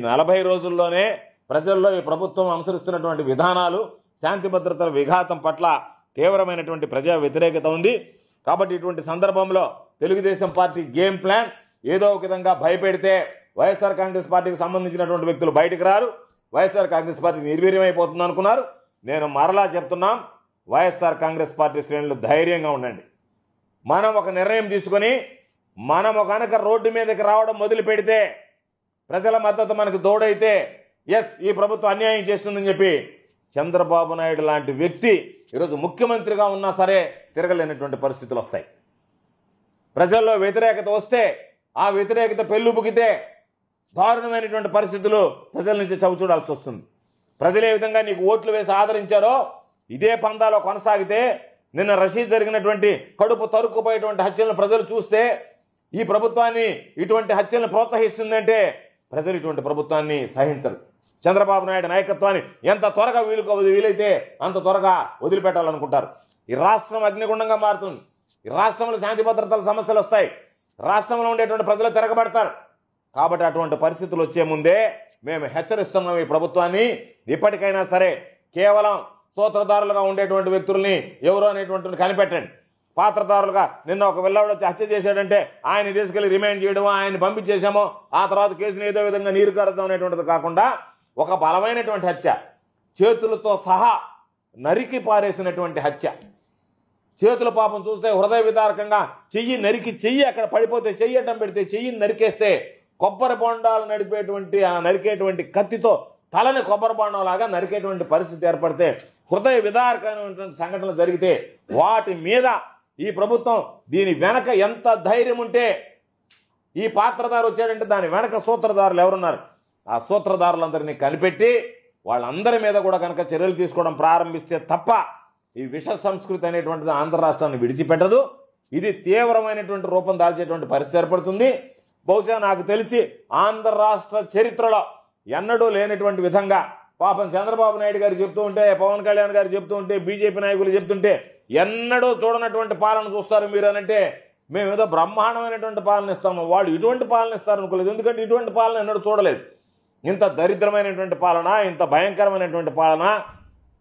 40 రోజుల్లోనే ప్రజల్లో ఈ ప్రభుత్వం అనుసరిస్తున్నటువంటి విధానాలు శాంతి భద్రతల విఘాతం పట్ల తీవ్రమైనటువంటి ప్రజా వ్యతిరేకత ఉంది. కాబట్టి ఇటువంటి సందర్భంలో తెలుగుదేశం పార్టీ గేమ్ ప్లాన్ ఏదో ఒక విధంగా భయపెడితే వైఎస్ఆర్ కాంగ్రెస్ పార్టీకి సంబంధించినటువంటి వ్యక్తులు బయటికి రారు, వైఎస్ఆర్ కాంగ్రెస్ పార్టీ నిర్వీర్యమైపోతుంది అనుకున్నారు. నేను మరలా చెప్తున్నాం, వైఎస్ఆర్ కాంగ్రెస్ పార్టీ శ్రేణులు ధైర్యంగా ఉండండి. మనం ఒక నిర్ణయం తీసుకొని మనం కనుక రోడ్డు మీదకి రావడం మొదలు పెడితే, ప్రజల మద్దతు మనకు తోడైతే ఎస్ ఈ ప్రభుత్వం అన్యాయం చేస్తుందని చెప్పి చంద్రబాబు నాయుడు లాంటి వ్యక్తి ఈరోజు ముఖ్యమంత్రిగా ఉన్నా సరే తిరగలేనటువంటి పరిస్థితులు వస్తాయి. ప్రజల్లో వ్యతిరేకత వస్తే ఆ వ్యతిరేకత పెళ్ళుబుకితే దారుణమైనటువంటి పరిస్థితులు ప్రజల నుంచి చవిచూడాల్సి వస్తుంది. ప్రజలు ఏ విధంగా నీకు ఓట్లు వేసి ఆదరించారో ఇదే పందాలో కొనసాగితే నిన్న రషీద్ జరిగినటువంటి కడుపు తరుక్కుపోయేటువంటి హత్యలను ప్రజలు చూస్తే ఈ ప్రభుత్వాన్ని ఇటువంటి హత్యలను ప్రోత్సహిస్తుందంటే ప్రజలు ఇటువంటి ప్రభుత్వాన్ని సహించరు. చంద్రబాబు నాయుడు నాయకత్వాన్ని ఎంత త్వరగా వీలైతే అంత త్వరగా వదిలిపెట్టాలనుకుంటారు. ఈ రాష్ట్రం అగ్నిగుండంగా మారుతుంది. ఈ రాష్ట్రంలో శాంతి భద్రతల సమస్యలు వస్తాయి. రాష్ట్రంలో ఉండేటువంటి ప్రజలు తిరగబడతారు. కాబట్టి అటువంటి పరిస్థితులు వచ్చే ముందే మేము హెచ్చరిస్తున్నాం ఈ ప్రభుత్వాన్ని, ఇప్పటికైనా సరే కేవలం సూత్రధారులుగా ఉండేటువంటి వ్యక్తుల్ని ఎవరో అనేటువంటి కనిపెట్టండి. పాత్రధారులుగా నిన్న ఒక వెళ్ళాడు వచ్చి హత్య చేశాడంటే ఆయన తీసుకెళ్లి రిమైండ్ చేయడమో ఆయన పంపించేసామో ఆ తర్వాత కేసుని ఏదో విధంగా నీరు కారుద్దాం అనేటువంటిది కాకుండా ఒక బలమైనటువంటి హత్య, చేతులతో సహా నరికి పారేసినటువంటి హత్య. చేతుల పాపం చూస్తే హృదయ విదారకంగా చెయ్యి నరికి చెయ్యి అక్కడ పడిపోతే చెయ్యి అడ్డం పెడితే చెయ్యిని నరికేస్తే కొబ్బరి బొండాలు నడిపేటువంటి ఆ నరికేటువంటి కత్తితో తలని కొబ్బరి బొండం లాగా నరికేటువంటి పరిస్థితి ఏర్పడితే హృదయ విదారకమైనటువంటి సంఘటనలు జరిగితే వాటి మీద ఈ ప్రభుత్వం దీని వెనక ఎంత ధైర్యం ఉంటే ఈ పాత్రధారు వచ్చాడంటే దాని వెనక సూత్రధారులు ఎవరున్నారు ఆ సూత్రధారులందరినీ కనిపెట్టి వాళ్ళందరి మీద కూడా కనుక చర్యలు తీసుకోవడం ప్రారంభిస్తే తప్ప ఈ విష సంస్కృతి అనేటువంటిది ఆంధ్ర రాష్ట్రాన్ని విడిచిపెట్టదు. ఇది తీవ్రమైనటువంటి రూపం దాల్చేటువంటి పరిస్థితి ఏర్పడుతుంది. బహుశా నాకు తెలిసి ఆంధ్ర రాష్ట్ర చరిత్రలో ఎన్నడూ లేనటువంటి విధంగా పాపం చంద్రబాబు నాయుడు గారు చెప్తూ ఉంటే, పవన్ కళ్యాణ్ గారు చెప్తూ ఉంటే, బీజేపీ నాయకులు చెప్తుంటే ఎన్నడూ చూడనటువంటి పాలన చూస్తారు మీరు అనంటే మేము ఏదో బ్రహ్మాండమైనటువంటి పాలన ఇస్తాము. వాళ్ళు ఇటువంటి పాలన ఇస్తారు అనుకోలేదు. ఎందుకంటే ఇటువంటి పాలన ఎన్నడూ చూడలేదు. ఇంత దరిద్రమైనటువంటి పాలన, ఇంత భయంకరమైనటువంటి పాలన,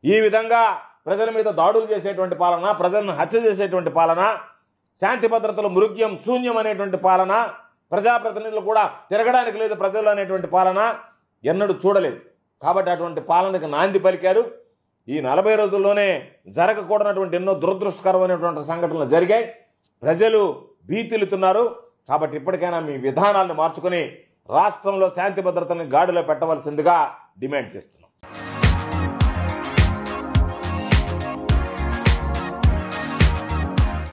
ఈ విధంగా ప్రజల మీద దాడులు చేసేటువంటి పాలన, ప్రజలను హత్య చేసేటువంటి పాలన, శాంతి భద్రతలు మృగ్యం శూన్యం అనేటువంటి పాలన, ప్రజాప్రతినిధులు కూడా తిరగడానికి లేదు ప్రజలు అనేటువంటి పాలన ఎన్నడూ చూడలేదు. కాబట్టి అటువంటి పాలనకు నాంది పలికారు. ఈ 40 రోజుల్లోనే జరగకూడనటువంటి ఎన్నో దురదృష్టకరమైనటువంటి సంఘటనలు జరిగాయి. ప్రజలు భీతిల్లుతున్నారు. కాబట్టి ఇప్పటికైనా మీ విధానాలను మార్చుకొని రాష్ట్రంలో శాంతి భద్రతని గాడిలో పెట్టవలసిందిగా డిమాండ్ చేస్తున్నారు.